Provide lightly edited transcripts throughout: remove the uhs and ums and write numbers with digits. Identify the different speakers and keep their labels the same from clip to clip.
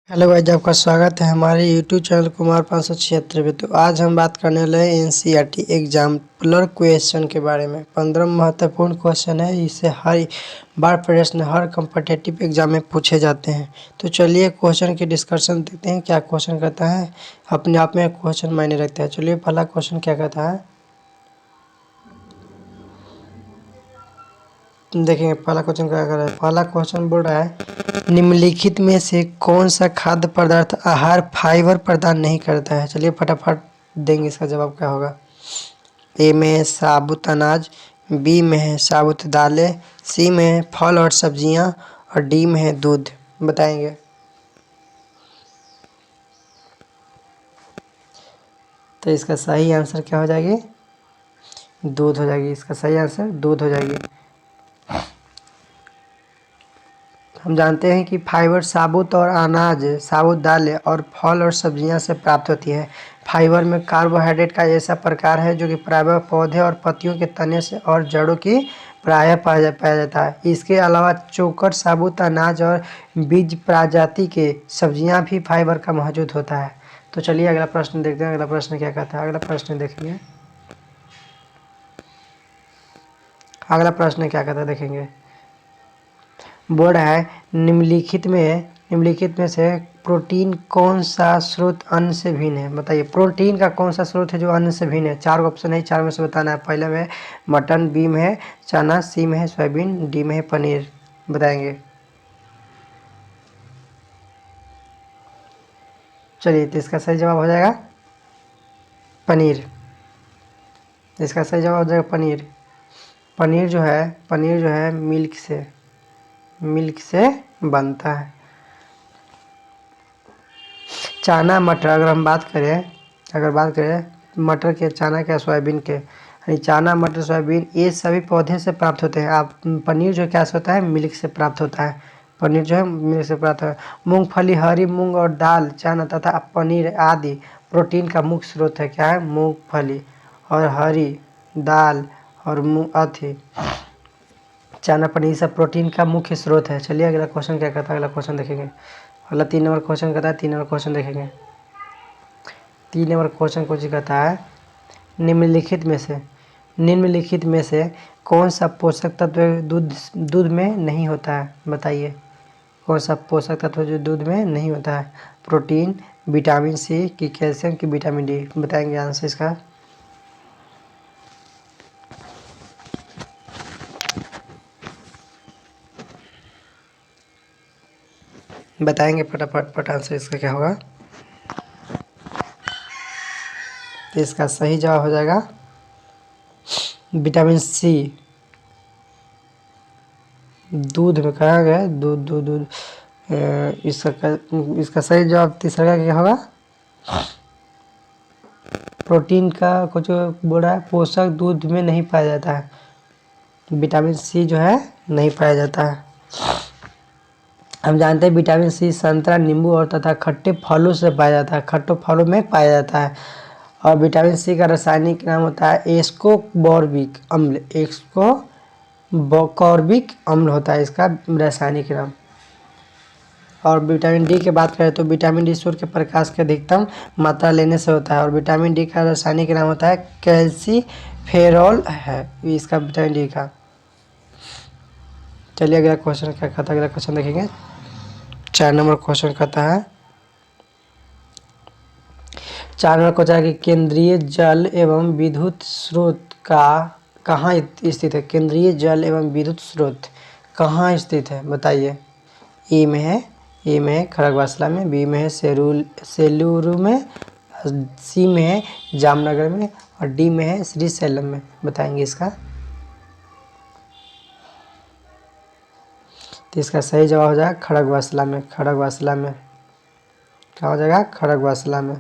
Speaker 1: Hello guys, आपका स्वागत है हमारे यूट्यूब चैनल कुमार 576 पे। तो आज हम बात करने वाले हैं एनसीईआरटी एग्जाम्पलर क्वेश्चन के बारे में। 15 महत्वपूर्ण क्वेश्चन है, इसे हर बार प्रश्न हर कम्पिटिटिव एग्जाम में पूछे जाते हैं। तो चलिए क्वेश्चन की डिस्कशन देखते हैं। क्या क्वेश्चन कहता है, अपने आप में क्वेश्चन मायने रखता है। चलिए पहला क्वेश्चन क्या कहता है, देखेंगे पहला क्वेश्चन क्या कर रहा है। पहला क्वेश्चन बोल रहा है, निम्नलिखित में से कौन सा खाद्य पदार्थ आहार फाइबर प्रदान नहीं करता है। चलिए फटाफट देंगे, इसका जवाब क्या होगा। ए में है साबुत अनाज, बी में है साबुत दालें, सी में है फल और सब्जियां और डी में है दूध। बताएंगे। तो इसका सही आंसर क्या हो जाएगी, दूध हो जाएगी। इसका सही आंसर दूध हो जाएगी। हम जानते हैं कि फाइबर साबुत और अनाज, साबुत दालें और फल और सब्जियां से प्राप्त होती है। फाइबर में कार्बोहाइड्रेट का ऐसा प्रकार है जो कि प्रायः पौधे और पत्तियों के तने से और जड़ों की प्रायः पाया जाता है। इसके अलावा चोकर, साबुत अनाज और बीज प्रजाति के सब्जियां भी फाइबर का मौजूद होता है। तो चलिए अगला प्रश्न देखते हैं। अगला प्रश्न क्या कहता है, अगला प्रश्न देखिए। अगला प्रश्न क्या कहता है देखेंगे। बोर्ड है, निम्नलिखित में से प्रोटीन कौन सा स्रोत अन्न से भिन्न है। बताइए प्रोटीन का कौन सा स्रोत है जो अन्न से भिन्न है। चार ऑप्शन है, चार में से बताना है। पहले में मटन, बी में है चना, सी में है सोयाबीन, डी में है पनीर। बताएंगे। चलिए तो इसका सही जवाब हो जाएगा पनीर। इसका सही जवाब हो जाएगा पनीर। पनीर जो है मिल्क से बनता है। चना मटर, अगर बात करें मटर के, चना के, सोयाबीन के, यानी चना मटर सोयाबीन ये सभी पौधे से प्राप्त होते हैं। आप पनीर जो क्या होता है, मिल्क से प्राप्त होता है। पनीर जो है मिल्क से प्राप्त होता है। मूंगफली, हरी मूंग और दाल, चना तथा पनीर आदि प्रोटीन का मुख्य स्रोत है। क्या है, मूंगफली और हरी दाल और चना पनीर सब प्रोटीन का मुख्य स्रोत है। चलिए अगला क्वेश्चन क्या कहता है, अगला क्वेश्चन देखेंगे। अगला 3 नंबर क्वेश्चन कहता है, 3 नंबर क्वेश्चन देखेंगे। 3 नंबर क्वेश्चन कुछ कहता है, निम्नलिखित में से कौन सा पोषक तत्व दूध में नहीं होता है। बताइए कौन सा पोषक तत्व जो दूध में नहीं होता है। प्रोटीन, विटामिन सी की कैल्शियम की विटामिन डी। बताएंगे आंसर इसका। बताएंगे फटाफट आंसर इसका क्या होगा। तो इसका सही जवाब हो जाएगा विटामिन सी। दूध में कहा गया दूध दूध दूध इसका सही जवाब तीसरा का क्या होगा। प्रोटीन का कुछ बोल रहा है, पोषक दूध में नहीं पाया जाता है। विटामिन सी जो है नहीं पाया जाता है। हम जानते हैं विटामिन सी संतरा, नींबू और तथा खट्टे फलों से पाया जाता है, खट्टे फलों में पाया जाता है। और विटामिन सी का रासायनिक नाम होता है एस्कोबॉर्बिक अम्ल। एस्कोबॉर्बिक अम्ल होता है इसका रासायनिक नाम। और विटामिन डी की बात करें तो विटामिन डी सूर्य के प्रकाश की अधिकतम मात्रा लेने से होता है। और विटामिन डी का रासायनिक नाम होता है कैल्सीफेरॉल है इसका, विटामिन डी का। चलिए अगला क्वेश्चन क्या कहता है, अगला क्वेश्चन देखेंगे। 4 नंबर क्वेश्चन कहता है, 4 नंबर क्वेश्चन है कि केंद्रीय जल एवं विद्युत स्रोत का कहाँ स्थित है। केंद्रीय जल एवं विद्युत स्रोत कहाँ स्थित है। बताइए। ए में है खड़गवासला में, बी में है सेलूरू में, सी में है जामनगर में और डी में है श्रीशैलम में। बताएंगे इसका। तो इसका सही जवाब हो जाएगा खड़गवासला में। खड़गवासला में क्या हो जाएगा, खड़गवासला में।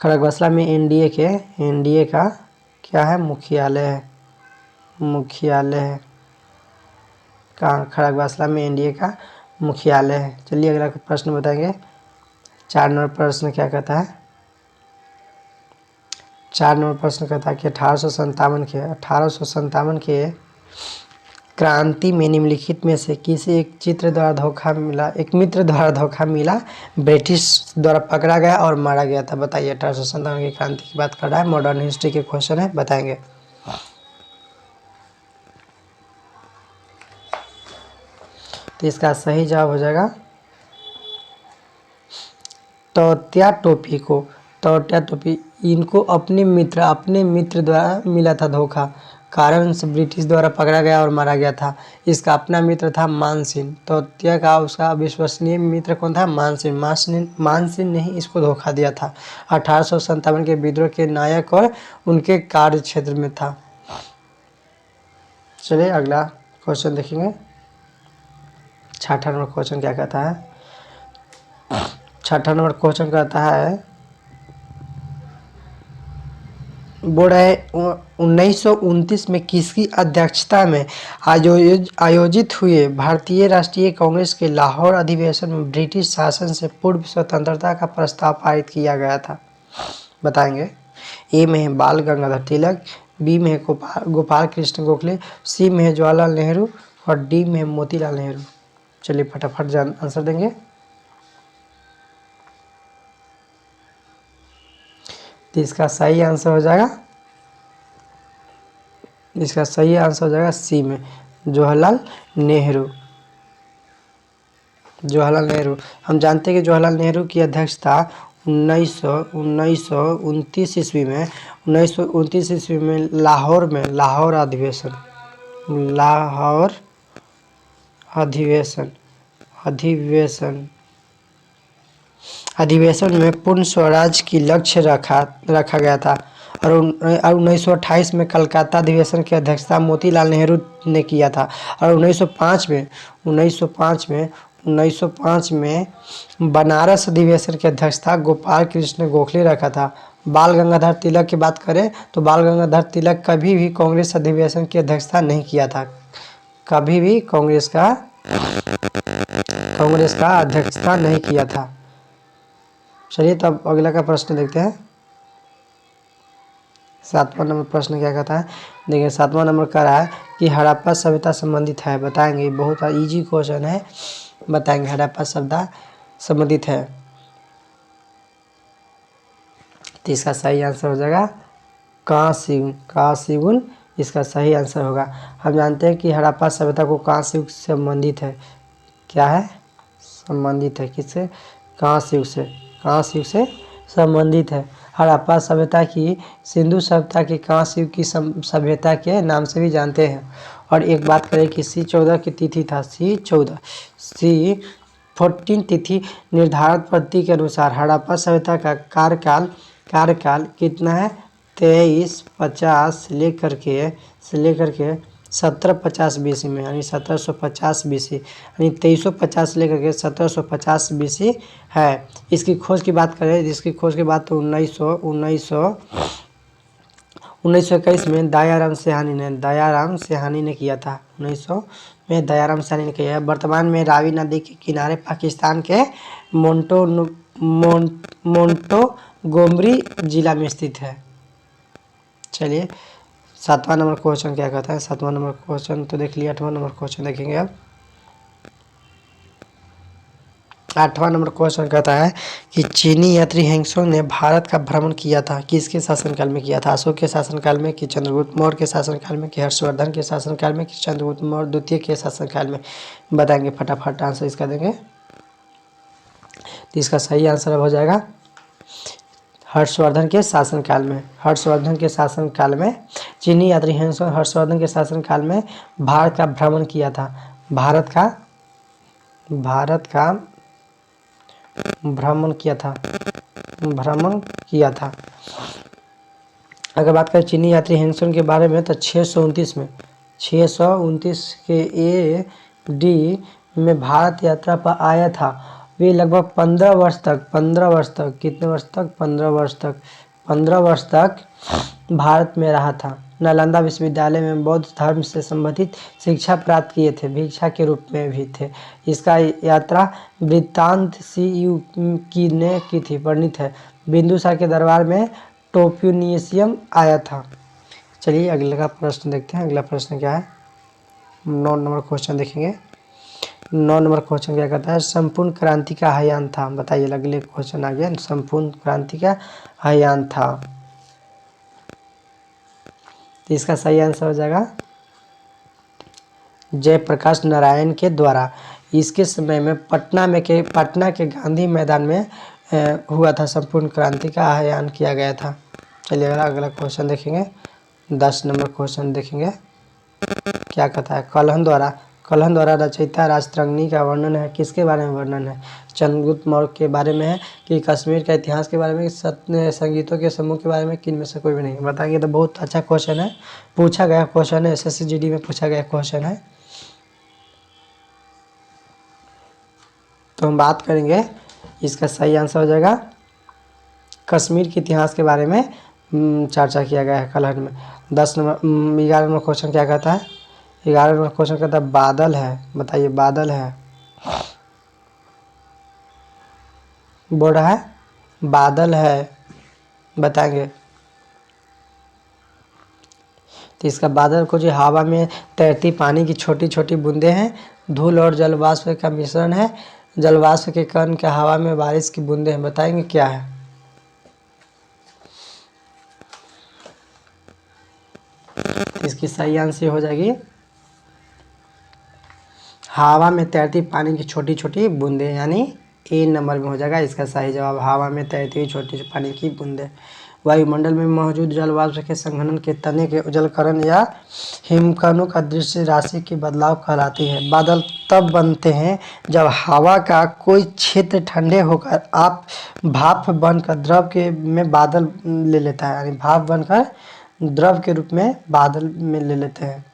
Speaker 1: खड़गवासला में एनडीए का क्या है, मुख्यालय है। कहाँ, खड़गवासला में एनडीए का मुख्यालय है। चलिए अगला प्रश्न बताएंगे। 4 नंबर प्रश्न क्या कहता है, 4 नंबर प्रश्न कहता है कि 1857 के क्रांति में निम्नलिखित में से किसी एक मित्र द्वारा धोखा मिला, ब्रिटिश द्वारा पकड़ा गया और मारा गया था। बताइए, 1857 की क्रांति की बात कर रहा है, मॉडर्न हिस्ट्री के क्वेश्चन है, बताएंगे। तो इसका सही जवाब हो जाएगा तौत्या टोपी। इनको अपने मित्र द्वारा मिला था धोखा, कारण से ब्रिटिश द्वारा पकड़ा गया और मारा गया था। इसका अपना मित्र था मानसिंह। तौत्या का उसका अविश्वसनीय मित्र कौन था? मानसिंह ने ही इसको धोखा दिया था। 1857 के विद्रोह के नायक और उनके कार्य क्षेत्र में था। चलिए अगला क्वेश्चन देखेंगे। 66 नंबर क्वेश्चन क्या कहता है? 66 नंबर क्वेश्चन कहता है, बोर्ड है 1929 में किसकी अध्यक्षता में आयोजित हुए भारतीय राष्ट्रीय कांग्रेस के लाहौर अधिवेशन में ब्रिटिश शासन से पूर्व स्वतंत्रता का प्रस्ताव पारित किया गया था? बताएंगे। ए में है बाल गंगाधर तिलक, बी में है गोपाल कृष्ण गोखले, सी में है जवाहरलाल नेहरू और डी में है मोतीलाल नेहरू। चलिए फटाफट आंसर देंगे। तो इसका सही आंसर हो जाएगा सी में जवाहरलाल नेहरू। हम जानते हैं कि जवाहरलाल नेहरू की अध्यक्षता 1929 ईस्वी में लाहौर अधिवेशन में पूर्ण स्वराज की लक्ष्य रखा गया था। और 1928 में कलकत्ता अधिवेशन की अध्यक्षता मोतीलाल नेहरू ने किया था। और 1905 में बनारस अधिवेशन की अध्यक्षता गोपाल कृष्ण गोखले रखा था। बाल गंगाधर तिलक की बात करें तो बाल गंगाधर तिलक कभी भी कांग्रेस अधिवेशन की अध्यक्षता नहीं किया था, कभी भी कांग्रेस का अध्यक्षता नहीं किया था। चलिए तब अगला का प्रश्न देखते हैं। 7वां नंबर प्रश्न क्या कहता है? देखिए 7वां नंबर कह रहा है कि हड़प्पा सभ्यता संबंधित है। बताएंगे, बहुत इजी क्वेश्चन है, बताएंगे। हड़प्पा सभ्यता संबंधित है, तो इसका सही आंसर हो जाएगा कांस्य युग इसका सही आंसर होगा। हम जानते हैं कि हड़प्पा सभ्यता को कांस्य युग से संबंधित है। क्या है? संबंधित है किससे? कांस्य युग से संबंधित है। हड़प्पा सभ्यता की सिंधु सभ्यता की कांस्य युग की सभ्यता के नाम से भी जानते हैं। और एक बात करें कि C14 की तिथि था, C14 तिथि निर्धारित पद्धति के अनुसार हड़प्पा सभ्यता का कार्यकाल कितना है? 2350 से लेकर के 1750 BC में, यानी 1750 BC, यानी 2350 से लेकर के 1750 BC है। इसकी खोज की बात करें, जिसकी खोज की बात तो 1921 में दयाराम सहानी ने किया था। 1900 में दयाराम सहानी ने किया है। वर्तमान में रावी नदी के किनारे पाकिस्तान के मोंटोगोमरी जिला में स्थित है। चलिए 7वां नंबर क्वेश्चन क्या कहता है? 7वां नंबर क्वेश्चन तो देख लिया, 8वां नंबर क्वेश्चन देखेंगे अब। 8वां नंबर क्वेश्चन कहता है कि चीनी यात्री हेंगसोंग ने भारत का भ्रमण किया था, किसके शासनकाल में किया था? अशोक के शासनकाल में, कि चंद्रगुप्त मौर्य के शासनकाल में, कि हर्षवर्धन के शासनकाल में, कि चंद्रगुप्त मौर्य द्वितीय के शासनकाल में? बताएंगे, फटाफट आंसर इसका देंगे। तो इसका सही आंसर हो जाएगा हर्षवर्धन के शासनकाल में। चीनी यात्री हेंगसोंग हर्षवर्धन के शासनकाल में भारत का भ्रमण किया था। भारत का भ्रमण किया था। अगर बात करें चीनी यात्री हेंगसोंग के बारे में तो 629 के AD में भारत यात्रा पर आया था। वे लगभग 15 वर्ष तक कितने वर्ष तक? 15 वर्ष तक भारत में रहा था। नालंदा विश्वविद्यालय में बौद्ध धर्म से संबंधित शिक्षा प्राप्त किए थे, भिक्षा के रूप में भी थे। इसका यात्रा वृत्तांत CU की थी, वर्णित है। बिंदुसार के दरबार में टोप्यूनियसियम आया था। चलिए अगले का प्रश्न देखते हैं। अगला प्रश्न क्या है? 9 नंबर क्वेश्चन देखेंगे। 9 नंबर क्वेश्चन क्या कहता है, संपूर्ण क्रांति का हयान था। बताइए, अगले क्वेश्चन आ गया, संपूर्ण क्रांति का हयान था। तो इसका सही आंसर हो जाएगा जयप्रकाश नारायण के द्वारा। इसके समय में पटना के गांधी मैदान में हुआ था, संपूर्ण क्रांति का आह्वान किया गया था। चलिए अगला क्वेश्चन देखेंगे। 10 नंबर क्वेश्चन देखेंगे, क्या कहता है, कलहन द्वारा रचयिता राजतरंगिणी का वर्णन है। किसके बारे में वर्णन है? चंद्रगुप्त मौर्य के बारे में है कि कश्मीर का इतिहास के बारे में, संगीतों के समूह के बारे में, किन में से कोई भी नहीं? बताएंगे तो बहुत अच्छा क्वेश्चन है, पूछा गया क्वेश्चन है, SSCGD में पूछा गया क्वेश्चन है। तो हम बात करेंगे, इसका सही आंसर हो जाएगा कश्मीर के इतिहास के बारे में चर्चा किया गया है कलहन में। 11 नंबर क्वेश्चन क्या कहता है? 11 नंबर क्वेश्चन कहता है बादल है। बताइए, बादल है, बोल रहा है बादल है, बताएंगे। तो इसका बादल को जो हवा में तैरती पानी की छोटी छोटी बूंदें हैं, धूल और जलवाष्प का मिश्रण है, जलवाष्प के कण के हवा में बारिश की बूंदें हैं। बताएंगे क्या है? इसकी सही आंसर हो जाएगी हवा में तैरती पानी की छोटी छोटी बूंदें, यानी ए नंबर में हो जाएगा इसका सही जवाब, हवा में तैरती हुई छोटी छोटी पानी की बूंदें। वायुमंडल में मौजूद जलवाष्प के संघनन के तने के जलकरण या हिमकणों का दृश्य राशि की बदलाव कहलाती है। बादल तब बनते हैं जब हवा का कोई क्षेत्र ठंडे होकर आप भाप बनकर द्रव के में बादल ले लेता है, यानी भाप बनकर द्रव के रूप में बादल में ले लेते हैं।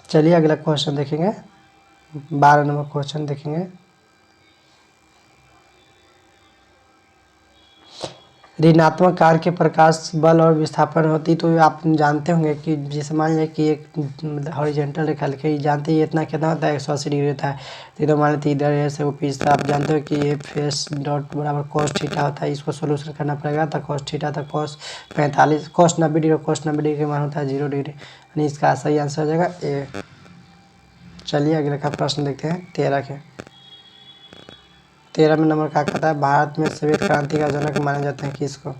Speaker 1: चलिए अगला क्वेश्चन देखेंगे। 12 नंबर क्वेश्चन देखेंगे। ऋणात्मक कार्य के प्रकाश बल और विस्थापन होती, तो आप जानते होंगे कि जैसे मान लिया कि एक हॉरिजॉन्टल रेखा लिखी, जानते हैं इतना कितना होता है, 180 डिग्री होता है। तो मान लेते इधर ऐसे वो पीछता, आप जानते हो कि ये फेस डॉट बराबर cos थीटा होता है। इसको सोल्यूशन करना पड़ेगा, तो cos थीटा था cos 45, cos 90 degree, cos 90 degree का मान होता है 0 डिग्री, यानी इसका सही आंसर हो जाएगा ए। चलिए अगले का प्रश्न देखते हैं। 13 में नंबर क्या कहता है, भारत में श्वेत क्रांति का जनक माने जाते हैं किसको?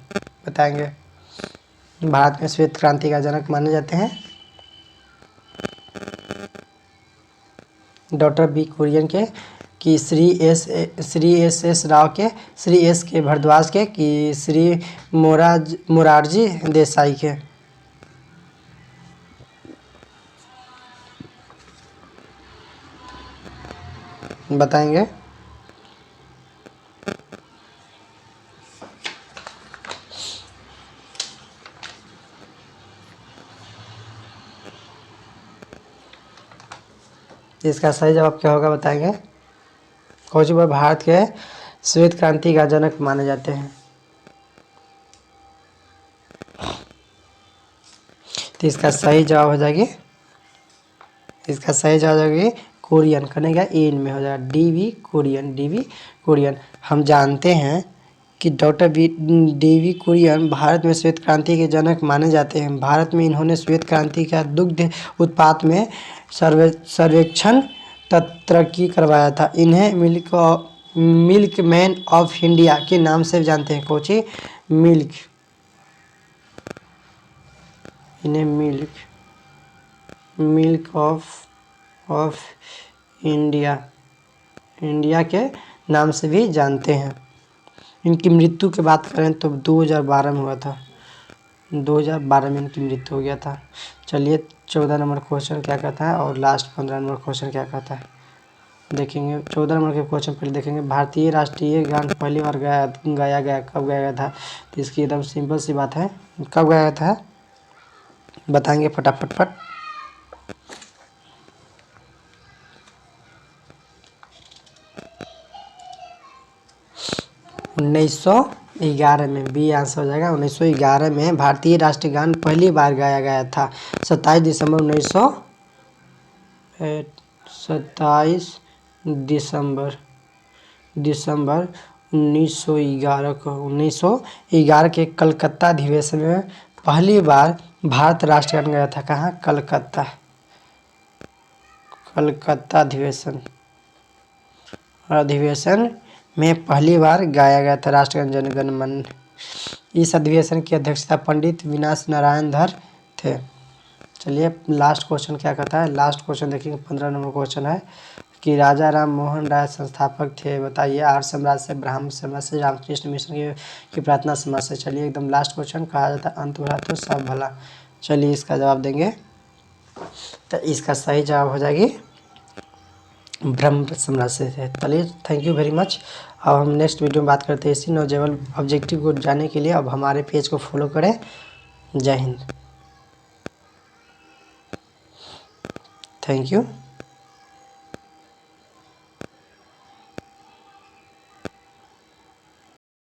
Speaker 1: बताएंगे। भारत में श्वेत क्रांति का जनक माने जाते हैं डॉक्टर बी कुरियन के, कि श्री एस राव के, श्री एस के भारद्वाज के, कि श्री मोरारजी देसाई के? बताएंगे। इसका सही जवाब क्या होगा? बताएंगे। कौन बार भारत के श्वेत क्रांति का जनक माने जाते हैं? तो इसका सही जवाब हो जाएगी, इसका सही जवाब हो जाएगी कुरियन, करेगा एन में हो जाएगा डीवी कुरियन। हम जानते हैं कि डॉक्टर डी.वी. कुरियन भारत में श्वेत क्रांति के जनक माने जाते हैं। भारत में इन्होंने श्वेत क्रांति का दुग्ध उत्पाद में सर्वेक्षण तरक्की करवाया था। इन्हें मिल्क मैन ऑफ इंडिया के नाम से जानते हैं। कोची मिल्क, इन्हें मिल्क ऑफ इंडिया के नाम से भी जानते हैं। इनकी मृत्यु की बात करें तो 2012 में हुआ था, 2012 में इनकी मृत्यु हो गया था। चलिए 14 नंबर क्वेश्चन क्या कहता है और लास्ट 15 नंबर क्वेश्चन क्या कहता है देखेंगे। 14 नंबर के क्वेश्चन पहले देखेंगे। भारतीय राष्ट्रीय गान पहली बार गाया गया कब गाया गया था? तो इसकी एकदम सिंपल सी बात है, कब गाया था बताएंगे फटाफट। 1911 में, बी आंसर हो जाएगा। 1911 में भारतीय राष्ट्रीय गान पहली बार गाया गया था। 27 दिसंबर 1911 को, 1911 के कलकत्ता अधिवेशन में पहली बार भारत राष्ट्रगान गाया था कहाँ? कलकत्ता। कलकत्ता अधिवेशन में पहली बार गाया गया था राष्ट्रगान जन गण मन। इस अधिवेशन की अध्यक्षता पंडित वीनास नारायण धर थे। चलिए लास्ट क्वेश्चन क्या कहता है, लास्ट क्वेश्चन देखिए 15 नंबर क्वेश्चन है कि राजा राम मोहन राय संस्थापक थे, बताइए। आर्य समाज से, ब्राह्मण समाज से, रामकृष्ण मिशन की प्रार्थना समाज से। चलिए एकदम लास्ट क्वेश्चन, कहा जाता है अंत भला तो सब भला। चलिए इसका जवाब देंगे तो इसका सही जवाब हो जाएगी ब्रह्म समाज से। चलिए थैंक यू वेरी मच। अब हम नेक्स्ट वीडियो में बात करते हैं इसी नॉलेजेबल ऑब्जेक्टिव को जानने के लिए। अब हमारे पेज को फॉलो करें। जय हिंद, थैंक यू।